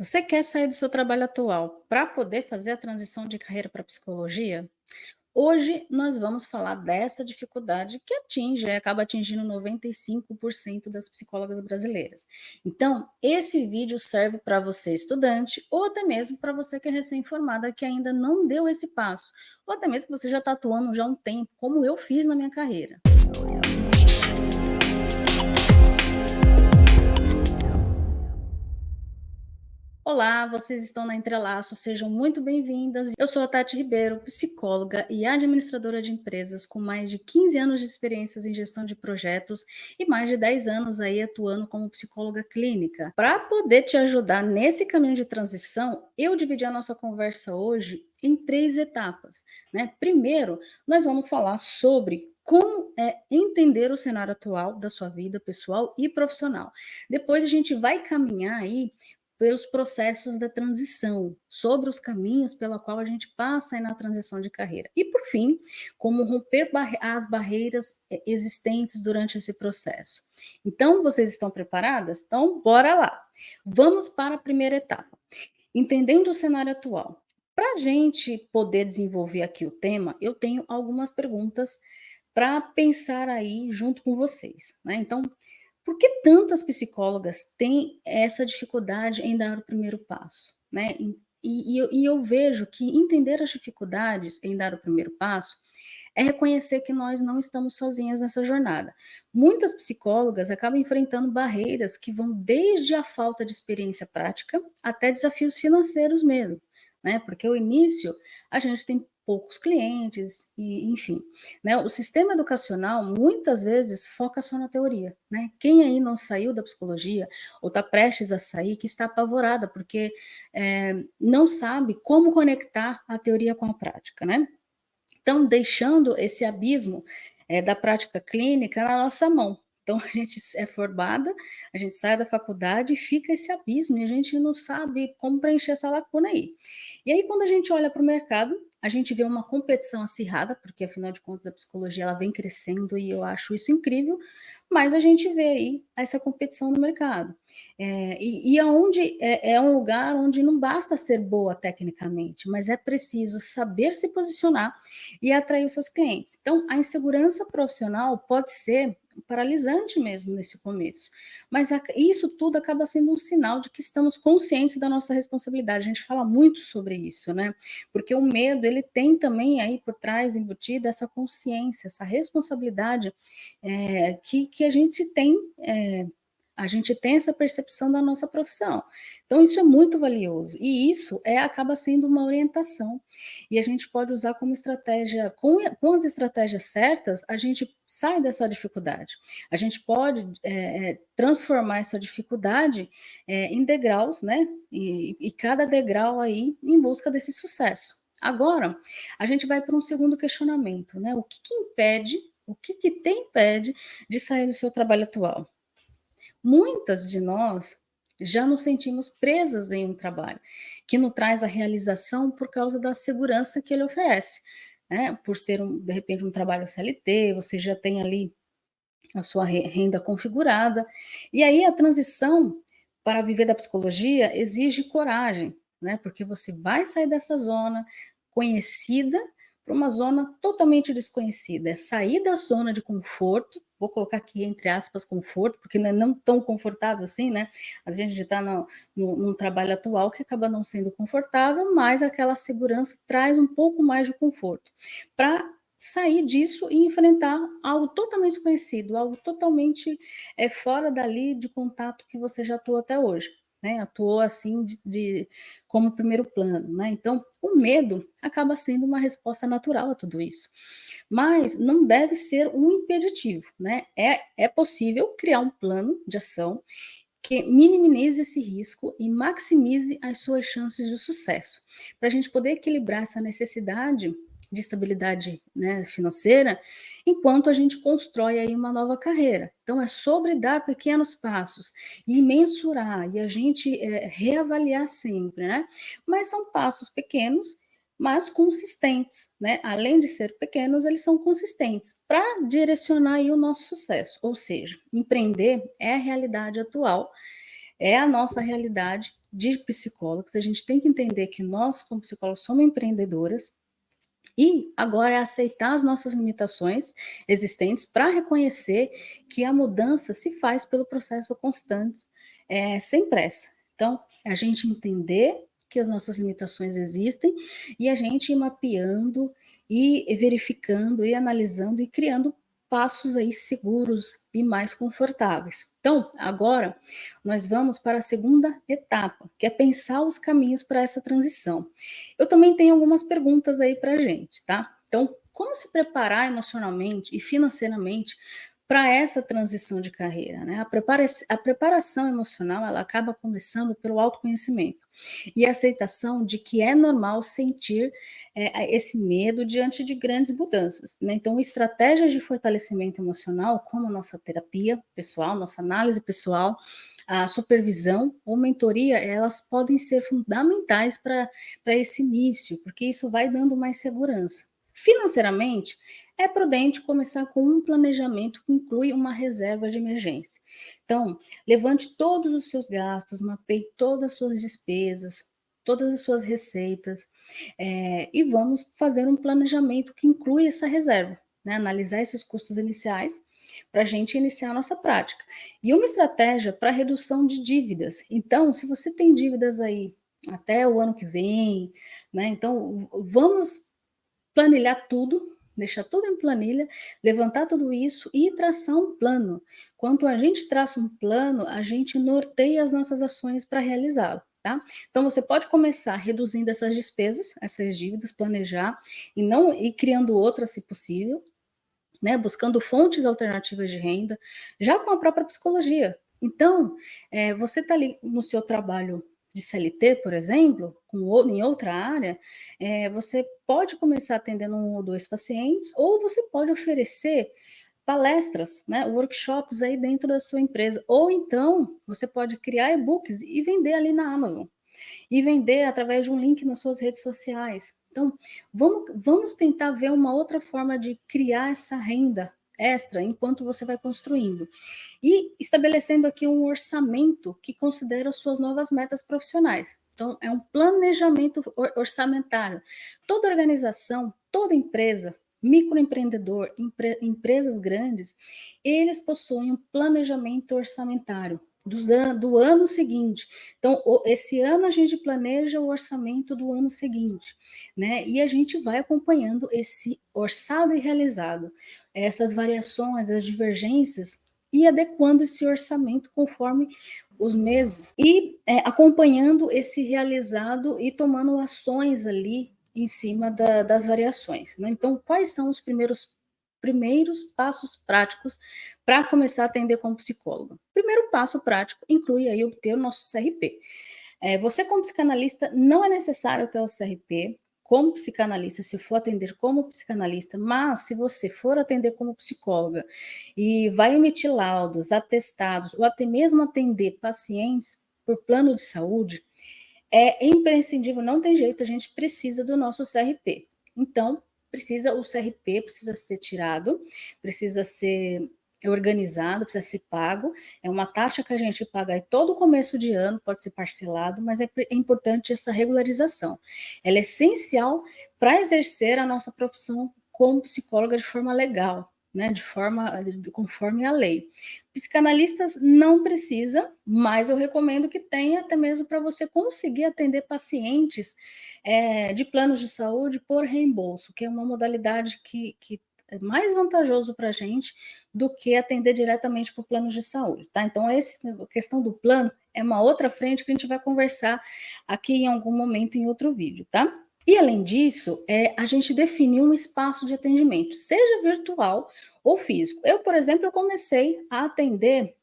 Você quer sair do seu trabalho atual para poder fazer a transição de carreira para psicologia? Hoje nós vamos falar dessa dificuldade que acaba atingindo 95% das psicólogas brasileiras. Então, esse vídeo serve para você estudante ou até mesmo para você que é recém-formada que ainda não deu esse passo, ou até mesmo que você já está atuando já há um tempo, como eu fiz na minha carreira. Olá, vocês estão na Entrelaço, sejam muito bem-vindas. Eu sou a Tati Ribeiro, psicóloga e administradora de empresas com mais de 15 anos de experiências em gestão de projetos e mais de 10 anos aí atuando como psicóloga clínica. Para poder te ajudar nesse caminho de transição, eu dividi a nossa conversa hoje em 3 etapas, né? Primeiro, nós vamos falar sobre como é entender o cenário atual da sua vida pessoal e profissional. Depois a gente vai caminhar aí pelos processos da transição, sobre os caminhos pela qual a gente passa aí na transição de carreira. E, por fim, como romper as barreiras existentes durante esse processo. Então, vocês estão preparadas? Então, bora lá. Vamos para a primeira etapa. Entendendo o cenário atual. Para a gente poder desenvolver aqui o tema, eu tenho algumas perguntas para pensar aí junto com vocês, né? Então, por que tantas psicólogas têm essa dificuldade em dar o primeiro passo, né? E eu vejo que entender as dificuldades em dar o primeiro passo é reconhecer que nós não estamos sozinhas nessa jornada. Muitas psicólogas acabam enfrentando barreiras que vão desde a falta de experiência prática até desafios financeiros mesmo, né? Porque o início a gente tem poucos clientes e enfim, né? O sistema educacional muitas vezes foca só na teoria, né? Quem aí não saiu da psicologia ou está prestes a sair, que está apavorada porque não sabe como conectar a teoria com a prática, né? Então, deixando esse abismo da prática clínica na nossa mão. Então, a gente é formada, a gente sai da faculdade e fica esse abismo, e a gente não sabe como preencher essa lacuna aí. E aí, quando a gente olha para o mercado, a gente vê uma competição acirrada, porque afinal de contas a psicologia ela vem crescendo e eu acho isso incrível, mas a gente vê aí essa competição no mercado. E aonde é um lugar onde não basta ser boa tecnicamente, mas é preciso saber se posicionar e atrair os seus clientes. Então, a insegurança profissional pode ser paralisante mesmo nesse começo, mas isso tudo acaba sendo um sinal de que estamos conscientes da nossa responsabilidade. A gente fala muito sobre isso, né? Porque o medo, ele tem também aí por trás embutida essa consciência, essa responsabilidade que a gente tem essa percepção da nossa profissão. Então, isso é muito valioso. E isso acaba sendo uma orientação. E a gente pode usar como estratégia, com as estratégias certas, a gente sai dessa dificuldade. A gente pode transformar essa dificuldade em degraus, né? E cada degrau aí em busca desse sucesso. Agora, a gente vai para um segundo questionamento, né? O que te impede de sair do seu trabalho atual? Muitas de nós já nos sentimos presas em um trabalho que nos traz a realização por causa da segurança que ele oferece, né? Por ser, de repente, um trabalho CLT, você já tem ali a sua renda configurada. E aí a transição para viver da psicologia exige coragem, né? Porque você vai sair dessa zona conhecida para uma zona totalmente desconhecida. É sair da zona de conforto, vou colocar aqui entre aspas conforto, porque não é não tão confortável assim, né? Às vezes a gente está num trabalho atual que acaba não sendo confortável, mas aquela segurança traz um pouco mais de conforto. Para sair disso e enfrentar algo totalmente desconhecido, algo totalmente fora dali de contato que você já atuou até hoje, né? Atuou assim como primeiro plano, né? Então, o medo acaba sendo uma resposta natural a tudo isso, mas não deve ser um impeditivo, né? É possível criar um plano de ação que minimize esse risco e maximize as suas chances de sucesso, para a gente poder equilibrar essa necessidade de estabilidade, né, financeira, enquanto a gente constrói aí uma nova carreira. Então, é sobre dar pequenos passos e mensurar, e a gente reavaliar sempre, né? Mas são passos pequenos, mas consistentes, né? Além de ser pequenos, eles são consistentes para direcionar aí o nosso sucesso. Ou seja, empreender é a realidade atual, é a nossa realidade de psicólogos, a gente tem que entender que nós, como psicólogos, somos empreendedoras, e agora é aceitar as nossas limitações existentes para reconhecer que a mudança se faz pelo processo constante, sem pressa. Então, é a gente entender que as nossas limitações existem e a gente ir mapeando e verificando e analisando e criando passos aí seguros e mais confortáveis. Então, agora nós vamos para a segunda etapa, que é pensar os caminhos para essa transição. Eu também tenho algumas perguntas aí para a gente, tá? Então, como se preparar emocionalmente e financeiramente para essa transição de carreira, né? A preparação emocional, ela acaba começando pelo autoconhecimento e a aceitação de que é normal sentir esse medo diante de grandes mudanças, né? Então, estratégias de fortalecimento emocional, como a nossa terapia pessoal, nossa análise pessoal, a supervisão ou mentoria, elas podem ser fundamentais para esse início, porque isso vai dando mais segurança. Financeiramente, é prudente começar com um planejamento que inclui uma reserva de emergência. Então, levante todos os seus gastos, mapeie todas as suas despesas, todas as suas receitas, e vamos fazer um planejamento que inclui essa reserva, né? Analisar esses custos iniciais para a gente iniciar a nossa prática. E uma estratégia para redução de dívidas. Então, se você tem dívidas aí até o ano que vem, né? Então, vamos planilhar tudo, deixar tudo em planilha, levantar tudo isso e traçar um plano. Quando a gente traça um plano, a gente norteia as nossas ações para realizá-lo. Tá? Então você pode começar reduzindo essas despesas, essas dívidas, planejar e não ir criando outras se possível, né? Buscando fontes alternativas de renda, já com a própria psicologia. Então, você está ali no seu trabalho de CLT, por exemplo, em outra área, você pode começar atendendo um ou dois pacientes, ou você pode oferecer palestras, né, workshops aí dentro da sua empresa, ou então você pode criar e-books e vender ali na Amazon e vender através de um link nas suas redes sociais. Então, vamos tentar ver uma outra forma de criar essa renda extra enquanto você vai construindo. E estabelecendo aqui um orçamento que considera as suas novas metas profissionais. Então, é um planejamento orçamentário. Toda organização, toda empresa, microempreendedor, empresas grandes, eles possuem um planejamento orçamentário do ano seguinte. Então, esse ano a gente planeja o orçamento do ano seguinte, né? E a gente vai acompanhando esse orçado e realizado, essas variações, as divergências, e adequando esse orçamento conforme os meses e acompanhando esse realizado e tomando ações ali em cima das variações, né? Então, quais são os primeiros passos práticos para começar a atender como psicólogo? Primeiro passo prático inclui aí obter o nosso CRP. Você, como psicanalista, não é necessário ter o CRP como psicanalista, se for atender como psicanalista, mas se você for atender como psicóloga e vai emitir laudos, atestados, ou até mesmo atender pacientes por plano de saúde, é imprescindível, não tem jeito, a gente precisa do nosso CRP. Então, o CRP precisa ser tirado, precisa ser organizado, precisa ser pago. É uma taxa que a gente paga aí todo começo de ano, pode ser parcelado, mas é importante essa regularização. Ela é essencial para exercer a nossa profissão como psicóloga de forma legal, né, conforme a lei. Psicanalistas não precisa, mas eu recomendo que tenha, até mesmo para você conseguir atender pacientes de planos de saúde por reembolso, que é uma modalidade que é mais vantajoso para a gente do que atender diretamente por planos de saúde, tá? Então, a questão do plano é uma outra frente que a gente vai conversar aqui em algum momento em outro vídeo, tá? E além disso, a gente definiu um espaço de atendimento, seja virtual ou físico. Eu, por exemplo, eu comecei a atender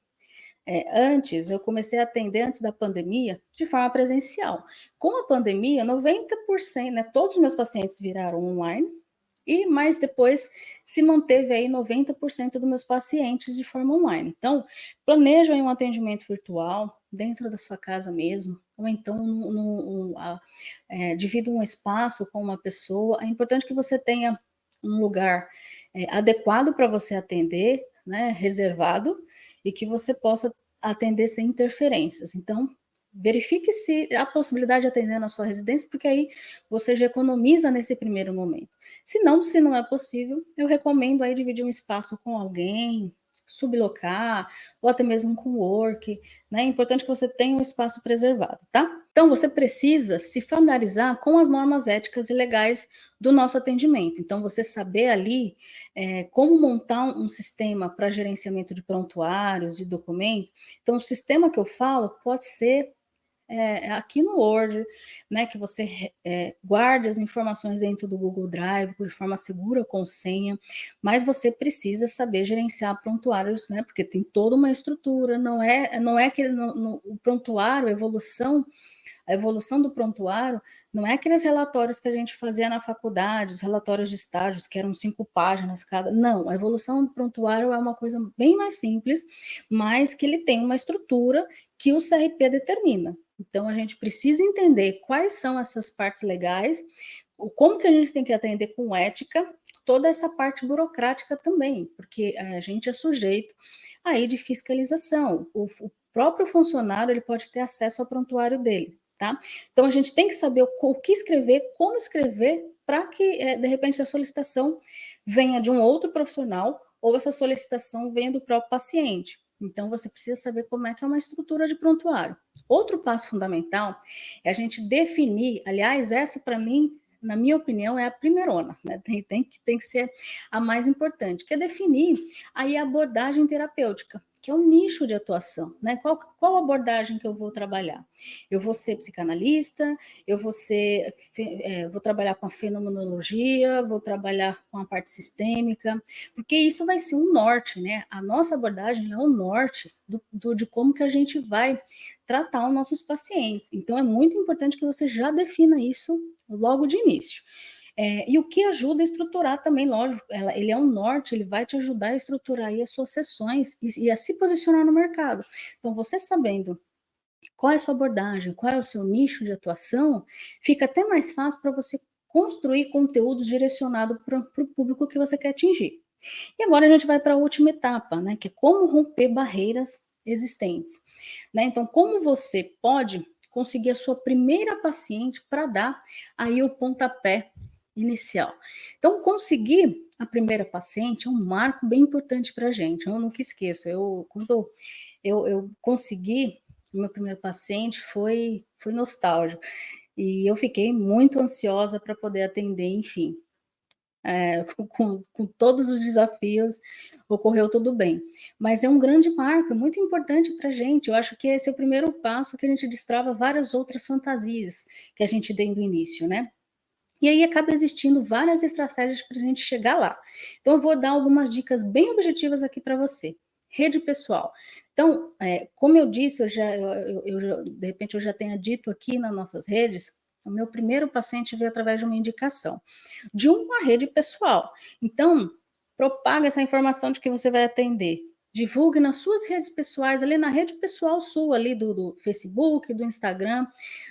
eu comecei a atender antes da pandemia de forma presencial. Com a pandemia, 90%, né, todos os meus pacientes viraram online, mas depois se manteve aí 90% dos meus pacientes de forma online. Então, planeja aí um atendimento virtual dentro da sua casa mesmo, ou então divida um espaço com uma pessoa. É importante que você tenha um lugar adequado para você atender, né, reservado, e que você possa atender sem interferências. Então, verifique se há possibilidade de atender na sua residência, porque aí você já economiza nesse primeiro momento. Se não é possível, eu recomendo aí dividir um espaço com alguém, sublocar, ou até mesmo com work, né? É importante que você tenha um espaço preservado, tá? Então, você precisa se familiarizar com as normas éticas e legais do nosso atendimento. Então, você saber ali como montar um sistema para gerenciamento de prontuários e documentos. Então, o sistema que eu falo pode ser aqui no Word, né, que você guarde as informações dentro do Google Drive de forma segura, com senha, mas você precisa saber gerenciar prontuários, né, porque tem toda uma estrutura, não é que o prontuário, a evolução do prontuário não é aqueles relatórios que a gente fazia na faculdade, os relatórios de estágios, que eram 5 páginas cada. Não, a evolução do prontuário é uma coisa bem mais simples, mas que ele tem uma estrutura que o CRP determina. Então, a gente precisa entender quais são essas partes legais, como que a gente tem que atender com ética, toda essa parte burocrática também, porque a gente é sujeito aí de fiscalização. O próprio funcionário ele pode ter acesso ao prontuário dele. Tá? Então, a gente tem que saber o que escrever, como escrever, para que, de repente, a solicitação venha de um outro profissional ou essa solicitação venha do próprio paciente. Então, você precisa saber como é que é uma estrutura de prontuário. Outro passo fundamental é a gente definir, aliás, essa para mim, na minha opinião, é a primeirona, né? Tem que ser a mais importante, que é definir aí a abordagem terapêutica, que é o nicho de atuação, né? Qual abordagem que eu vou trabalhar? Eu vou ser psicanalista, vou trabalhar com a fenomenologia, vou trabalhar com a parte sistêmica, porque isso vai ser um norte, né? A nossa abordagem é um norte de como que a gente vai tratar os nossos pacientes. Então, é muito importante que você já defina isso logo de início. E o que ajuda a estruturar também, lógico, ele é um norte, ele vai te ajudar a estruturar aí as suas sessões e a se posicionar no mercado. Então, você sabendo qual é a sua abordagem, qual é o seu nicho de atuação, fica até mais fácil para você construir conteúdo direcionado para o público que você quer atingir. E agora a gente vai para a última etapa, né, que é como romper barreiras existentes. Né? Então, como você pode conseguir a sua primeira paciente para dar aí o pontapé inicial. Então, conseguir a primeira paciente é um marco bem importante para a gente. Eu nunca esqueço. Quando eu consegui o meu primeiro paciente, foi nostálgico. E eu fiquei muito ansiosa para poder atender, enfim. Com todos os desafios, ocorreu tudo bem. Mas é um grande marco, é muito importante para a gente. Eu acho que esse é o primeiro passo que a gente destrava várias outras fantasias que a gente tem do início, né? E aí acaba existindo várias estratégias para a gente chegar lá. Então, eu vou dar algumas dicas bem objetivas aqui para você. Rede pessoal. Então, como eu disse, de repente eu já tenha dito aqui nas nossas redes, o meu primeiro paciente veio através de uma indicação de uma rede pessoal. Então, propaga essa informação de que você vai atender. Divulgue nas suas redes pessoais, ali na rede pessoal sua, ali do Facebook, do Instagram,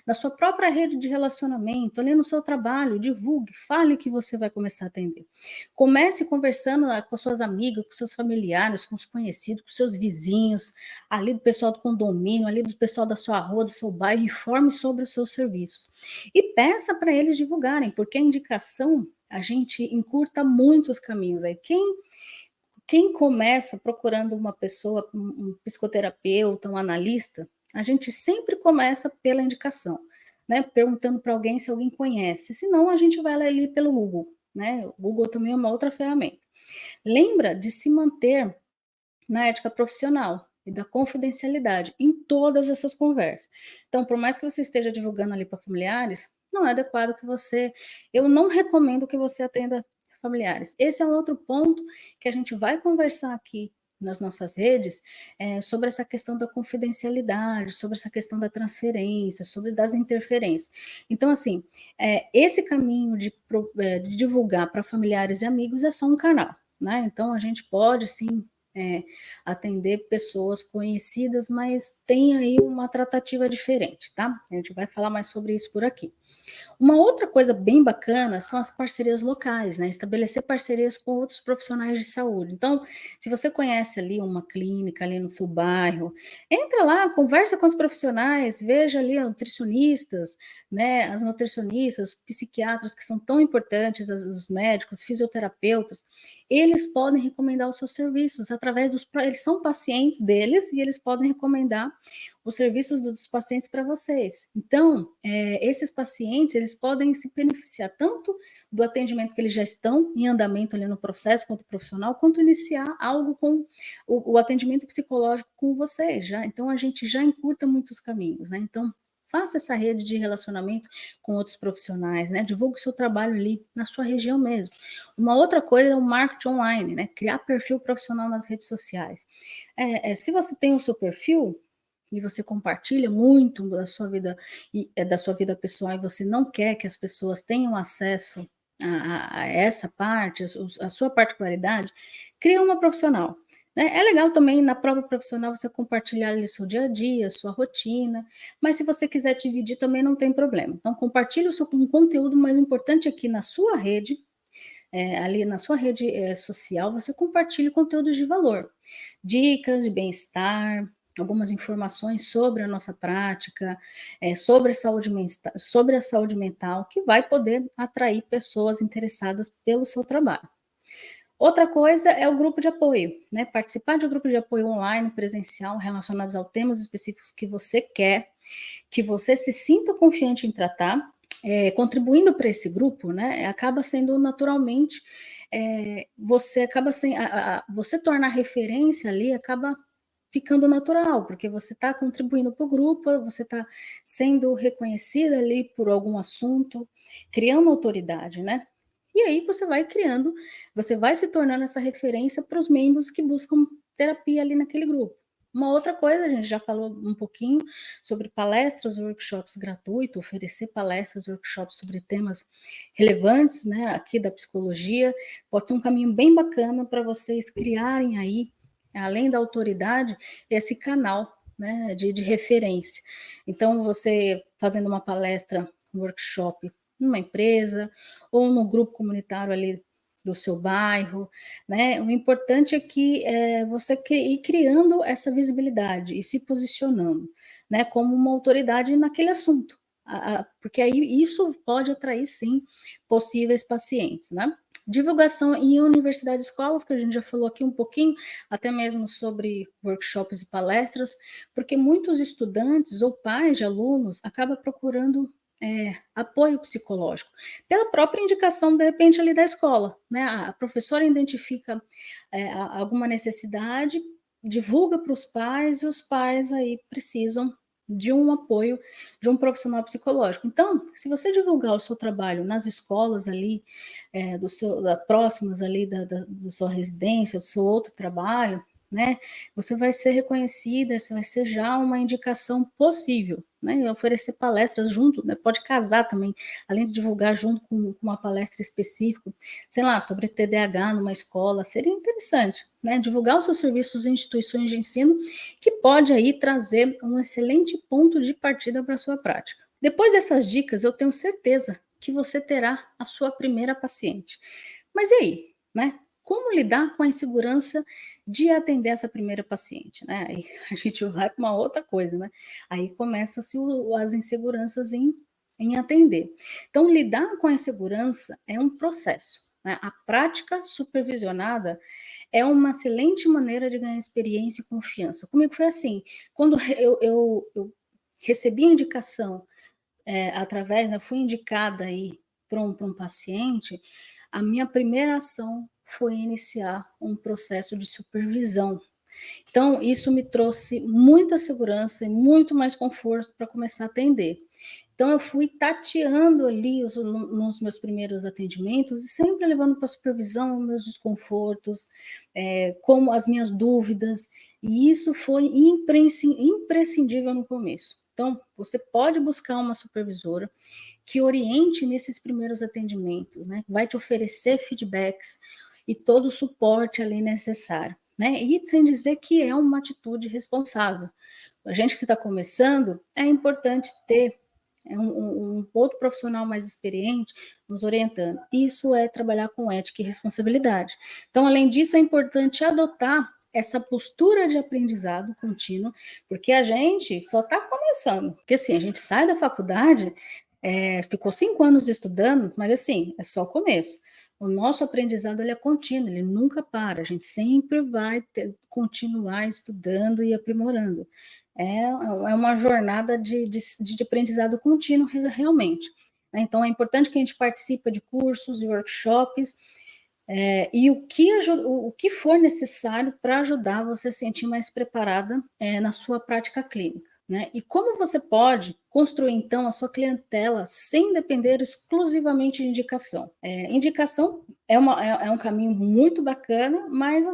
na sua própria rede de relacionamento, ali no seu trabalho, divulgue, fale que você vai começar a atender. Comece conversando com as suas amigas, com seus familiares, com os conhecidos, com seus vizinhos, ali do pessoal do condomínio, ali do pessoal da sua rua, do seu bairro, informe sobre os seus serviços. E peça para eles divulgarem, porque a indicação, a gente encurta muito os caminhos. Aí quem começa procurando uma pessoa, um psicoterapeuta, um analista, a gente sempre começa pela indicação, né? Perguntando para alguém se alguém conhece. Senão, a gente vai ali pelo Google, né? O Google também é uma outra ferramenta. Lembra de se manter na ética profissional e da confidencialidade em todas essas conversas. Então, por mais que você esteja divulgando ali para familiares, não é adequado que você. Eu não recomendo que você atenda familiares. Esse é um outro ponto que a gente vai conversar aqui nas nossas redes sobre essa questão da confidencialidade, sobre essa questão da transferência, sobre das interferências. Então, assim, esse caminho de divulgar para familiares e amigos é só um canal, né? Então, a gente pode, sim, atender pessoas conhecidas, mas tem aí uma tratativa diferente, tá? A gente vai falar mais sobre isso por aqui. Uma outra coisa bem bacana são as parcerias locais, né? Estabelecer parcerias com outros profissionais de saúde. Então, se você conhece ali uma clínica ali no seu bairro, entra lá, conversa com os profissionais, veja ali nutricionistas, né? As nutricionistas, os psiquiatras que são tão importantes, os médicos, fisioterapeutas, eles podem recomendar os seus serviços através eles são pacientes deles e eles podem recomendar os serviços dos pacientes para vocês. Então, esses pacientes, eles podem se beneficiar tanto do atendimento que eles já estão em andamento ali no processo, quanto profissional, quanto iniciar algo com o atendimento psicológico com vocês, já. Então, a gente já encurta muitos caminhos, né? Então, faça essa rede de relacionamento com outros profissionais, né? Divulgue o seu trabalho ali na sua região mesmo. Uma outra coisa é o marketing online, né? Criar perfil profissional nas redes sociais. Se você tem o seu perfil, e você compartilha muito da sua vida pessoal e você não quer que as pessoas tenham acesso a essa parte, a sua particularidade, cria uma profissional. Né? É legal também na própria profissional você compartilhar ali o seu dia a dia, sua rotina, mas se você quiser dividir também não tem problema. Então compartilhe o seu conteúdo, mais importante aqui na sua rede, ali na sua rede social, você compartilha conteúdos de valor, dicas de bem-estar, algumas informações sobre a nossa prática, sobre a saúde mental, que vai poder atrair pessoas interessadas pelo seu trabalho. Outra coisa é o grupo de apoio, né? Participar de um grupo de apoio online, presencial, relacionados a temas específicos que você quer, que você se sinta confiante em tratar, contribuindo para esse grupo, né? Acaba sendo naturalmente, você acaba você tornar referência ali, acaba ficando natural, porque você está contribuindo para o grupo, você está sendo reconhecida ali por algum assunto, criando autoridade, né? E aí você vai se tornando essa referência para os membros que buscam terapia ali naquele grupo. Uma outra coisa, a gente já falou um pouquinho sobre palestras, workshops gratuitos, oferecer palestras, workshops sobre temas relevantes, né, aqui da psicologia, pode ser um caminho bem bacana para vocês criarem aí, além da autoridade, esse canal, né, de referência. Então, você fazendo uma palestra, um workshop numa empresa ou no grupo comunitário ali do seu bairro, né? O importante é que você ir criando essa visibilidade e se posicionando, né, como uma autoridade naquele assunto, porque aí isso pode atrair sim possíveis pacientes, né? Divulgação em universidades e escolas, que a gente já falou aqui um pouquinho, até mesmo sobre workshops e palestras, porque muitos estudantes ou pais de alunos acabam procurando apoio psicológico, pela própria indicação, de repente, ali da escola, né? A professora identifica alguma necessidade, divulga para os pais, e os pais aí precisam de um apoio de um profissional psicológico. Então, se você divulgar o seu trabalho nas escolas ali, próximas ali da sua residência, do seu outro trabalho, né? Você vai ser reconhecida, essa vai ser já uma indicação possível, né? E oferecer palestras junto, né? Pode casar também, além de divulgar junto com uma palestra específica, sei lá, sobre TDAH numa escola, seria interessante, né? Divulgar os seus serviços em instituições de ensino, que pode aí trazer um excelente ponto de partida para a sua prática. Depois dessas dicas, eu tenho certeza que você terá a sua primeira paciente. Mas e aí, né? Como lidar com a insegurança de atender essa primeira paciente, né? Aí a gente vai para uma outra coisa, né? Aí começa-se as inseguranças em atender. Então, lidar com a insegurança é um processo, né? A prática supervisionada é uma excelente maneira de ganhar experiência e confiança. Comigo foi assim, quando eu recebi a indicação, através, né, fui indicada aí para um paciente, a minha primeira ação foi iniciar um processo de supervisão. Então, isso me trouxe muita segurança e muito mais conforto para começar a atender. Então, eu fui tateando ali nos meus primeiros atendimentos e sempre levando para a supervisão meus desconfortos, como as minhas dúvidas, e isso foi imprescindível no começo. Então, você pode buscar uma supervisora que oriente nesses primeiros atendimentos, né? Vai te oferecer feedbacks e todo o suporte ali necessário. né? E sem dizer que é uma atitude responsável. A gente que está começando, é importante ter um outro profissional mais experiente nos orientando. Isso é trabalhar com ética e responsabilidade. Então, além disso, é importante adotar essa postura de aprendizado contínuo, porque a gente só está começando. Porque assim, a gente sai da faculdade, ficou 5 anos estudando, mas assim, é só o começo. O nosso aprendizado ele é contínuo, ele nunca para, a gente sempre vai continuar estudando e aprimorando. É uma jornada de aprendizado contínuo, realmente. Então, é importante que a gente participe de cursos e workshops, e o que for necessário para ajudar você a se sentir mais preparada na sua prática clínica. Né? E como você pode construir, então, a sua clientela sem depender exclusivamente de indicação? Indicação é um caminho muito bacana, mas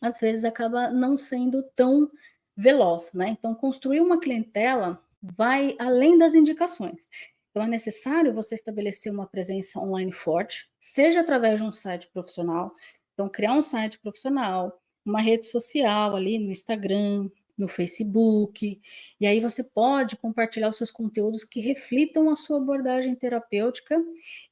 às vezes acaba não sendo tão veloz. Né? Então, construir uma clientela vai além das indicações. Então, é necessário você estabelecer uma presença online forte, seja através de um site profissional. Então, criar um site profissional, uma rede social ali no Instagram, no Facebook, e aí você pode compartilhar os seus conteúdos que reflitam a sua abordagem terapêutica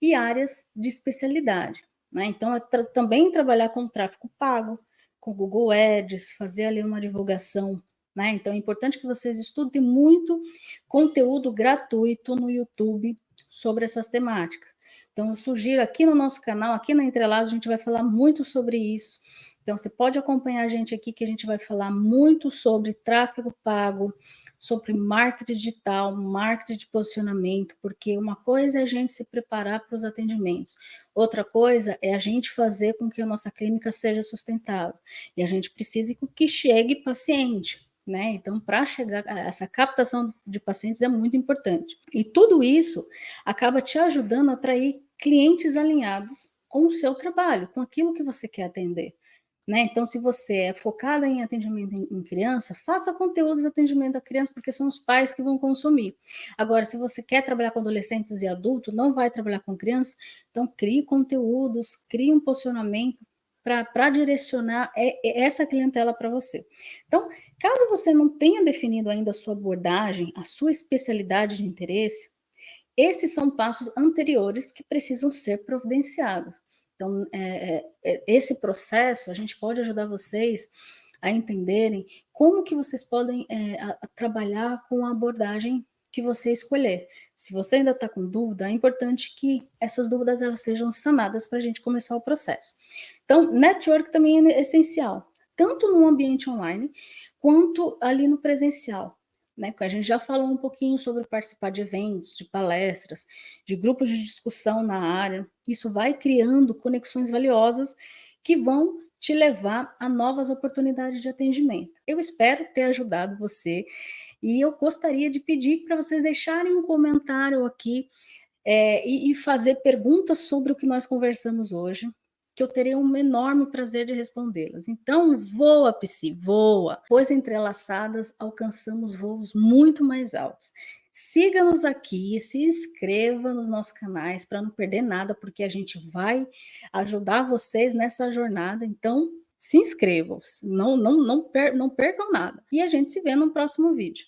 e áreas de especialidade. Né? Então, também trabalhar com tráfego pago, com Google Ads, fazer ali uma divulgação. Né? Então, é importante que vocês estudem muito conteúdo gratuito no YouTube sobre essas temáticas. Então, eu sugiro aqui no nosso canal, aqui na Entrelaços, a gente vai falar muito sobre isso. Então, você pode acompanhar a gente aqui, que a gente vai falar muito sobre tráfego pago, sobre marketing digital, marketing de posicionamento, porque uma coisa é a gente se preparar para os atendimentos, outra coisa é a gente fazer com que a nossa clínica seja sustentável. E a gente precisa que chegue paciente. Né? Então, para chegar a essa captação de pacientes é muito importante. E tudo isso acaba te ajudando a atrair clientes alinhados com o seu trabalho, com aquilo que você quer atender. Né? Então, se você é focada em atendimento em criança, faça conteúdos de atendimento da criança, porque são os pais que vão consumir. Agora, se você quer trabalhar com adolescentes e adultos, não vai trabalhar com criança, então crie conteúdos, crie um posicionamento para direcionar essa clientela para você. Então, caso você não tenha definido ainda a sua abordagem, a sua especialidade de interesse, esses são passos anteriores que precisam ser providenciados. Então, esse processo, a gente pode ajudar vocês a entenderem como que vocês podem trabalhar com a abordagem que você escolher. Se você ainda está com dúvida, é importante que essas dúvidas elas sejam sanadas para a gente começar o processo. Então, network também é essencial, tanto no ambiente online, quanto ali no presencial. Né? A gente já falou um pouquinho sobre participar de eventos, de palestras, de grupos de discussão na área. Isso vai criando conexões valiosas que vão te levar a novas oportunidades de atendimento. Eu espero ter ajudado você e eu gostaria de pedir para vocês deixarem um comentário aqui e fazer perguntas sobre o que nós conversamos hoje, que eu terei um enorme prazer de respondê-las. Então, voa, Psi, voa, pois entrelaçadas alcançamos voos muito mais altos. Siga-nos aqui, se inscreva nos nossos canais para não perder nada, porque a gente vai ajudar vocês nessa jornada. Então, se inscrevam, não percam nada. E a gente se vê no próximo vídeo.